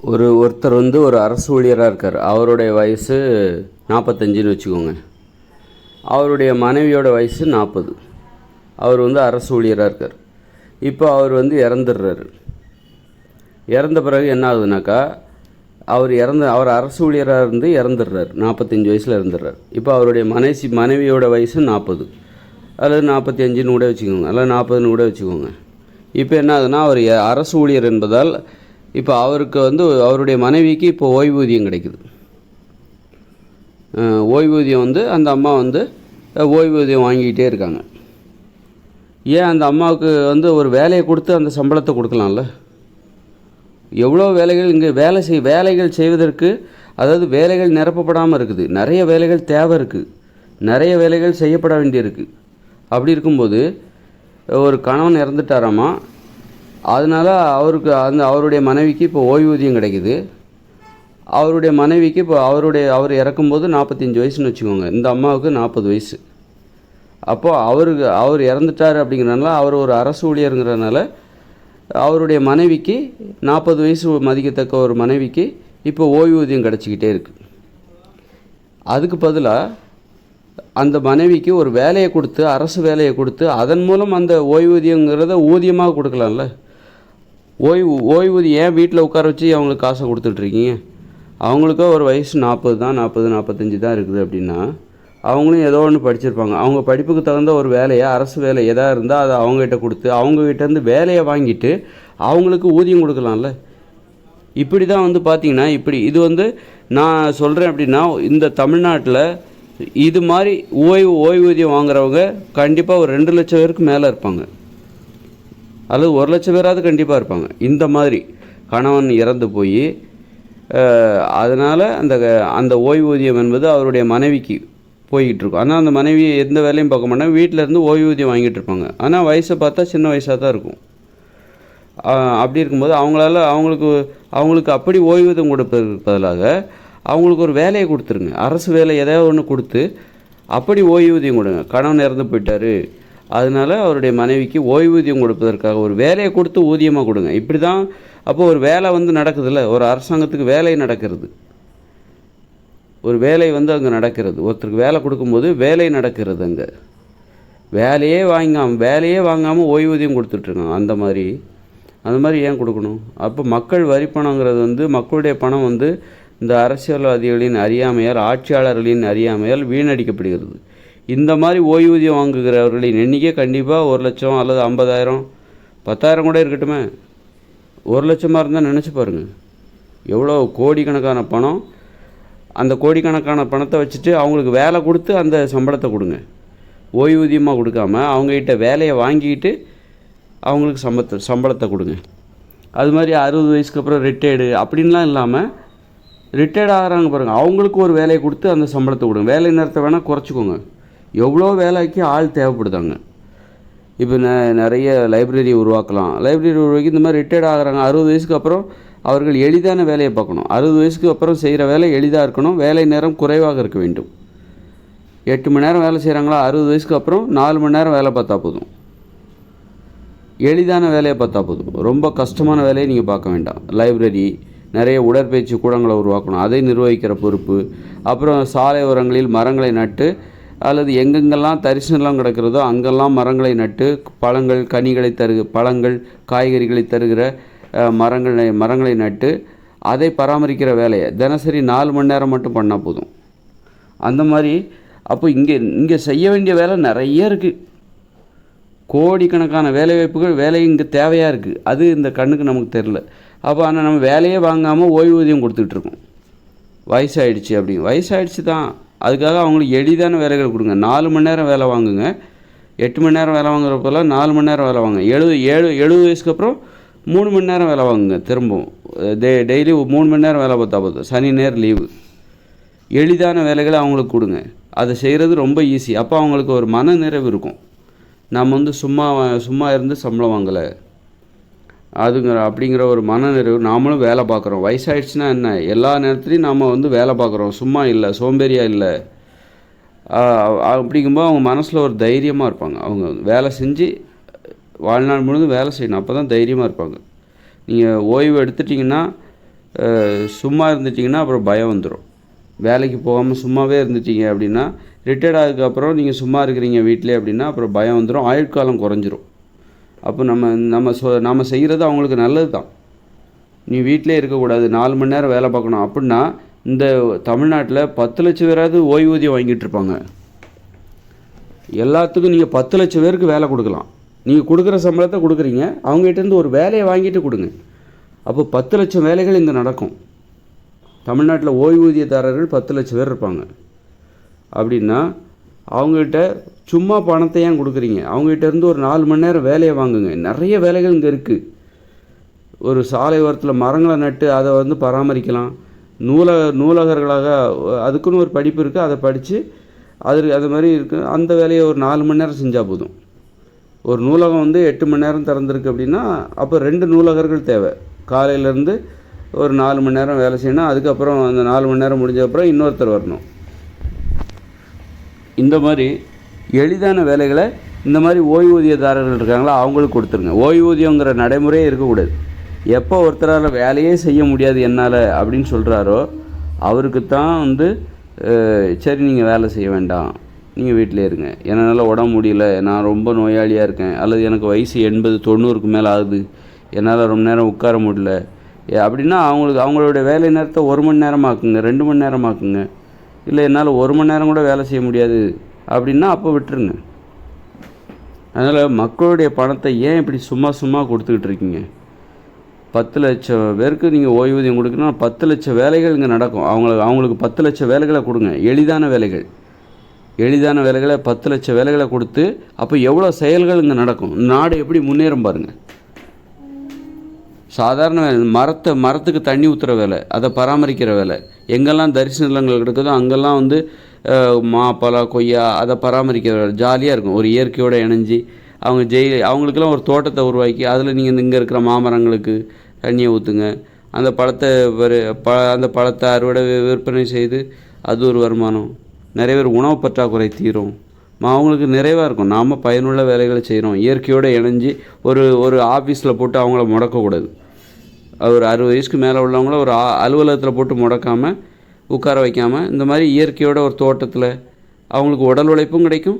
ஒருத்தர் வந்து ஒரு அரசு ஊழியராக இருக்கார். அவருடைய வயசு 45ன்னு வச்சுக்கோங்க. அவருடைய மனைவியோட வயசு 40. அவர் வந்து அரசு ஊழியராக இருக்கார். இப்போ அவர் வந்து இறந்துடுறாரு. இறந்த பிறகு என்ன ஆகுதுனாக்கா, அவர் அரசு ஊழியராக இருந்து இறந்துடுறார். 45 வயசில் இறந்துடுறார். இப்போ அவருடைய மனைவியோட வயசு 40 அல்லது 45ன்னு கூட வச்சுக்கோங்க, அல்லது 40ன்னு கூட வச்சுக்கோங்க. இப்போ என்ன ஆகுதுன்னா, அவர் அரசு ஊழியர் என்பதால் இப்போ அவருக்கு வந்து அவருடைய மனைவிக்கு இப்போ ஓய்வூதியம் கிடைக்குது. ஓய்வூதியம் வந்து அந்த அம்மா வந்து ஓய்வூதியம் வாங்கிக்கிட்டே இருக்காங்க. ஏன் அந்த அம்மாவுக்கு வந்து ஒரு வேலையை கொடுத்து அந்த சம்பளத்தை கொடுக்கலாம்ல? எவ்வளோ வேலைகள் இங்கே வேலைகள் செய்வதற்கு, அதாவது வேலைகள் நிரப்பப்படாமல் இருக்குது. நிறைய வேலைகள் தேவை இருக்குது, நிறைய வேலைகள் செய்யப்பட வேண்டியிருக்கு. அப்படி இருக்கும்போது ஒரு கணவன் இறந்துட்டாராமா, அதனால் அவருடைய மனைவிக்கு இப்போ ஓய்வூதியம் கிடைக்குது. அவருடைய மனைவிக்கு இப்போ அவர் இறக்கும்போது 45 வயசுன்னு வச்சுக்கோங்க. இந்த அம்மாவுக்கு 40 வயசு. அப்போது அவர் இறந்துட்டார் அப்படிங்கிறனால, அவர் ஒரு அரசு ஊழியருங்கிறனால அவருடைய மனைவிக்கு 40 வயசு மதிக்கத்தக்க ஒரு மனைவிக்கு இப்போ ஓய்வூதியம் கிடச்சிக்கிட்டே இருக்குது. அதுக்கு பதிலாக அந்த மனைவிக்கு ஒரு வேலையை கொடுத்து, அரசு வேலையை கொடுத்து, அதன் மூலம் அந்த ஓய்வூதியங்கிறத ஊதியமாக கொடுக்கலாம்ல? ஓய்வூதியம் ஏன் வீட்டில் உட்கார வச்சு அவங்களுக்கு காசை கொடுத்துட்ருக்கீங்க? அவங்களுக்கோ ஒரு வயசு 40 தான், 45 தான் இருக்குது அப்படின்னா, அவங்களும் ஏதோ ஒன்று படிச்சிருப்பாங்க. அவங்க படிப்புக்கு தகுந்த ஒரு வேலையை, அரசு வேலை எதாக இருந்தால் அதை அவங்ககிட்ட கொடுத்து, அவங்ககிட்டேருந்து வேலையை வாங்கிட்டு அவங்களுக்கு ஊதியம் கொடுக்கலாம்ல? இப்படி தான் வந்து பார்த்திங்கன்னா, இது வந்து நான் சொல்கிறேன் அப்படின்னா, இந்த தமிழ்நாட்டில் இது மாதிரி ஓய்வூதியம் வாங்குறவங்க கண்டிப்பாக ஒரு 2 லட்சம் பேருக்கு மேலே இருப்பாங்க, அல்லது 1 லட்சம் பேராவது கண்டிப்பாக இருப்பாங்க. இந்த மாதிரி கணவன் இறந்து போய் அதனால் அந்த ஓய்வூதியம் என்பது அவருடைய மனைவிக்கு போய்கிட்டு இருக்கும். ஆனால் அந்த மனைவி எந்த வேலையும் பார்க்க மாட்டாங்க, வீட்டில் இருந்து ஓய்வூதியம் வாங்கிட்டு இருப்பாங்க. ஆனால் வயசை பார்த்தா சின்ன வயசாக தான் இருக்கும். அப்படி இருக்கும்போது அவங்களுக்கு அப்படி ஓய்வூதியம் கொடுப்பதற்கு பதிலாக அவங்களுக்கு ஒரு வேலையை கொடுத்துருங்க, அரசு வேலை எதாவது ஒன்று கொடுத்து அப்படி ஓய்வூதியம் கொடுங்க. கணவன் இறந்து போயிட்டார், அதனால் அவருடைய மனைவிக்கு ஓய்வூதியம் கொடுப்பதற்காக ஒரு வேலையை கொடுத்து ஊதியமாக கொடுங்க. இப்படி தான் அப்போது ஒரு வேலை வந்து நடக்குதுல்ல, ஒரு அரசாங்கத்துக்கு வேலை நடக்கிறது, ஒரு வேலை வந்து அங்கே நடக்கிறது. ஒருத்தருக்கு வேலை கொடுக்கும்போது வேலை நடக்கிறது. அங்கே வேலையே வாங்காமல் ஓய்வூதியம் கொடுத்துட்ருக்காங்க. அந்த மாதிரி ஏன் கொடுக்கணும்? அப்போ மக்கள் வரி பணங்கிறது வந்து, மக்களுடைய பணம் வந்து இந்த அரசியல்வாதிகளின் அறியாமையால், ஆட்சியாளர்களின் அறியாமையால் வீணடிக்கப்படுகிறது. இந்த மாதிரி ஓய்வூதியம் வாங்குகிறவர்களின் எண்ணிக்கை கண்டிப்பாக 1 லட்சம் அல்லது 50,000, 10,000 கூட இருக்கட்டுமே. 1 லட்சமாக இருந்தால் நினச்சி பாருங்கள், எவ்வளோ கோடிக்கணக்கான பணம். அந்த கோடிக்கணக்கான பணத்தை வச்சுட்டு அவங்களுக்கு வேலை கொடுத்து அந்த சம்பளத்தை கொடுங்க. ஓய்வூதியமாக கொடுக்காம அவங்ககிட்ட வேலையை வாங்கிக்கிட்டு அவங்களுக்கு சம்பளத்தை கொடுங்க. அது மாதிரி 60 வயசுக்கு அப்புறம் ரிட்டையர்டு அப்படின்லாம் இல்லாமல், ரிட்டையர்ட் ஆகிறாங்க பாருங்கள், அவங்களுக்கு ஒரு வேலையை கொடுத்து அந்த சம்பளத்தை கொடுங்க. வேலை நேரத்தை வேணால் குறைச்சிக்கோங்க. எவ்வளோ வேலைக்கு ஆள் தேவைப்படுதாங்க. இப்போ நிறைய லைப்ரரி உருவாக்கி இந்த மாதிரி ரிட்டையர்ட் ஆகிறாங்க. 60 வயசுக்கு அப்புறம் அவர்கள் எளிதான வேலையை பார்க்கணும். 60 வயசுக்கு அப்புறம் செய்கிற வேலை எளிதாக இருக்கணும், வேலை நேரம் குறைவாக இருக்க வேண்டும். 8 மணி நேரம் வேலை செய்கிறாங்களா, 60 வயசுக்கு அப்புறம் 4 மணி நேரம் வேலை பார்த்தா போதும். எளிதான வேலையை பார்த்தா போதும், ரொம்ப கஷ்டமான வேலையை நீங்கள் பார்க்க வேண்டாம். லைப்ரரி, நிறைய உடற்பயிற்சி கூடங்களை உருவாக்கணும், அதை நிர்வகிக்கிற பொறுப்பு. அப்புறம் சாலை ஓரங்களில் மரங்களை நட்டு, அல்லது எங்கெங்கெல்லாம் தரிசு நிலம் கிடக்கிறதோ அங்கெல்லாம் மரங்களை நட்டு பழங்கள் காய்கறிகளை தருகிற மரங்களை நட்டு அதை பராமரிக்கிற வேலையை தினசரி 4 மணி நேரம் மட்டும் பண்ணால் போதும். அந்த மாதிரி அப்போ இங்கே செய்ய வேண்டிய வேலை நிறைய இருக்குது. கோடிக்கணக்கான வேலை இங்கே தேவையாக இருக்குது. அது இந்த கண்ணுக்கு நமக்கு தெரில. அப்போ ஆனால் நம்ம வேலையே வாங்காமல் ஓய்வூதியம் கொடுத்துட்ருக்கோம். வயசாகிடுச்சு தான், அதுக்காக அவங்களுக்கு எளிதான வேலைகள் கொடுங்க. 4 மணி நேரம் வேலை வாங்குங்க. 8 மணி நேரம் வேலை வாங்குறப்பெல்லாம் 4 மணி நேரம் வேலை வாங்க. 70 வயசுக்கு அப்புறம் 3 மணி நேரம் வேலை வாங்குங்க. திரும்பவும் டெய்லி 3 மணி நேரம் வேலை பார்த்தா போதும், சனி நேரம் லீவு. எளிதான வேலைகளை அவங்களுக்கு கொடுங்க. அதை செய்கிறது ரொம்ப ஈஸி. அப்போ அவங்களுக்கு ஒரு மன நிறைவு இருக்கும். நம்ம வந்து சும்மா இருந்து சம்பளம் வாங்கலை அப்படிங்கிற ஒரு மன நிறைவு. நாமளும் வேலை பார்க்குறோம். வயசாகிடுச்சுன்னா என்ன, எல்லா நேரத்துலையும் நாம் வந்து வேலை பார்க்குறோம், சும்மா இல்லை, சோம்பேறியாக இல்லை. அப்படிங்கும்போது அவங்க மனசில் ஒரு தைரியமாக இருப்பாங்க. அவங்க வேலை செஞ்சு வாழ்நாள் முழுதும் வேலை செய்யணும், அப்போ தான் தைரியமாக இருப்பாங்க. நீங்கள் ஓய்வு எடுத்துட்டிங்கன்னா சும்மா இருந்துட்டிங்கன்னா அப்புறம் பயம் வந்துடும். வேலைக்கு போகாமல் சும்மாவே இருந்துட்டீங்க அப்படின்னா, ரிட்டையர்ட் ஆனதுக்கப்புறம் நீங்கள் சும்மா இருக்கிறீங்க வீட்டிலே அப்படின்னா அப்புறம் பயம் வந்துடும், ஆயுட்காலம் குறைஞ்சிரும். அப்போ நம்ம செய்கிறது அவங்களுக்கு நல்லது தான். நீ வீட்டிலே இருக்கக்கூடாது, 4 மணி நேரம் வேலை பார்க்கணும் அப்படின்னா, இந்த தமிழ்நாட்டில் 10 லட்சம் பேராவது ஓய்வூதியம் வாங்கிட்டு இருப்பாங்க. எல்லாத்துக்கும் நீங்கள் 10 லட்சம் பேருக்கு வேலை கொடுக்கலாம். நீங்கள் கொடுக்குற சம்பளத்தை கொடுக்குறீங்க, அவங்ககிட்டேருந்து ஒரு வேலையை வாங்கிட்டு கொடுங்க. அப்போ 10 லட்சம் வேலைகள் இங்கே நடக்கும். தமிழ்நாட்டில் ஓய்வூதியதாரர்கள் 10 லட்சம் பேர் இருப்பாங்க. அப்படின்னா அவங்ககிட்ட சும்மா பணத்தை ஏன் கொடுக்குறீங்க? அவங்ககிட்டேருந்து ஒரு 4 மணி நேரம் வேலையை வாங்குங்க. நிறைய வேலைகள் இங்கே இருக்குது. ஒரு சாலை ஓரத்தில் மரங்களை நட்டு அதை பராமரிக்கலாம். நூலகர்களாக அதுக்குன்னு ஒரு படிப்பு இருக்குது, அதை படித்து அது மாதிரி இருக்குது. அந்த வேலையை ஒரு 4 மணி நேரம் செஞ்சால் போதும். ஒரு நூலகம் 8 மணி நேரம் திறந்துருக்கு அப்படின்னா அப்போ 2 நூலகர்கள் தேவை. காலையிலேருந்து ஒரு 4 மணி நேரம் வேலை செய்யணும், அதுக்கப்புறம் அந்த 4 மணி நேரம் முடிஞ்சப்பறம் இன்னொருத்தர் வரணும். இந்த மாதிரி எளிதான வேலைகளை இந்த மாதிரி ஓய்வூதியதாரர்கள் இருக்காங்களா அவங்களுக்கு கொடுத்துருங்க. ஓய்வூதியங்கிற நடைமுறையே இருக்கக்கூடாது. எப்போ ஒருத்தரால் வேலையே செய்ய முடியாது என்னால் அப்படின்னு சொல்கிறாரோ அவருக்கு தான் சரி நீங்கள் வேலை செய்ய வேண்டாம், நீங்கள் வீட்டிலே இருங்க, என்னால் உடம்பு முடியல, நான் ரொம்ப நோயாளியாக இருக்கேன், அல்லது எனக்கு வயசு 80-90க்கு மேலே ஆகுது, என்னால் ரொம்ப நேரம் உட்கார முடியல அப்படின்னா அவங்களுடைய வேலை நேரத்தை 1 மணி நேரமாக்குங்க, 2 மணி நேரமாக்குங்க. இல்லை என்னால் 1 மணி நேரம் கூட வேலை செய்ய முடியாது அப்படின்னா அப்போ விட்டுருங்க. அதனால் மக்களுடைய பணத்தை ஏன் இப்படி சும்மா கொடுத்துக்கிட்டு இருக்கீங்க? 10 லட்சம் பேருக்கு நீங்கள் ஓய்வூதியம் கொடுக்கணும்னா 10 லட்சம் வேலைகள் இங்கே நடக்கும். அவங்களுக்கு 10 லட்சம் வேலைகளை கொடுங்க. எளிதான வேலைகளை 10 லட்சம் வேலைகளை கொடுத்து அப்போ எவ்வளோ செயல்கள் இங்கே நடக்கும், நாடு எப்படி முன்னேறும் பாருங்கள். சாதாரண வேலை, மரத்துக்கு தண்ணி ஊற்றுற வேலை, அதை பராமரிக்கிற வேலை, எங்கெல்லாம் தரிசு நிலங்கள் கிடக்குதோ அங்கெல்லாம் மா பலா கொய்யா அதை பராமரிக்கிற வேலை ஜாலியாக இருக்கும். ஒரு இயற்கையோடு இணைஞ்சி அவங்களுக்கெல்லாம் ஒரு தோட்டத்தை உருவாக்கி அதில் நீங்கள் இங்கே இருக்கிற மாமரங்களுக்கு தண்ணியை ஊற்றுங்க. அந்த பழத்தை அறுவடை விற்பனை செய்து அது ஒரு வருமானம். நிறைய பேர் உணவு பற்றாக்குறை தீரும், அவங்களுக்கு நிறைவாக இருக்கும். நாம் பயனுள்ள வேலைகளை செய்கிறோம், இயற்கையோடு இணைஞ்சி ஒரு ஆஃபீஸில் போட்டு அவங்கள முடக்கக்கூடாது. ஒரு 60 வயசுக்கு மேலே உள்ளவங்கள ஒரு அலுவலகத்தில் போட்டு முடக்காமல் உட்கார வைக்காமல் இந்த மாதிரி இயற்கையோட ஒரு தோட்டத்தில் அவங்களுக்கு உடல் உழைப்பும் கிடைக்கும்,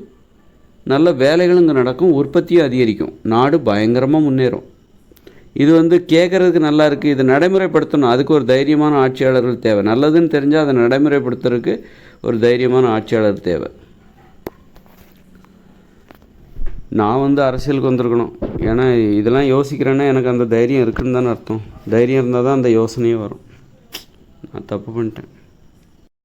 நல்ல வேலைகளும் இங்கே நடக்கும், உற்பத்தியும் அதிகரிக்கும், நாடு பயங்கரமாக முன்னேறும். இது கேட்குறதுக்கு நல்லா இருக்குது, இதை நடைமுறைப்படுத்தணும். அதுக்கு ஒரு தைரியமான ஆட்சியாளர்கள் தேவை. நல்லதுன்னு தெரிஞ்சால் அதை நடைமுறைப்படுத்துறதுக்கு ஒரு தைரியமான ஆட்சியாளர் தேவை. நான் அரசியலுக்கு வந்திருக்கணும். ஏன்னா இதெல்லாம் யோசிக்கிறேன்னா எனக்கு அந்த தைரியம் இருக்குன்னு தானே அர்த்தம். தைரியம் இருந்தால் தான் அந்த யோசனையே வரும். நான் தப்பு பண்ணிட்டேன்.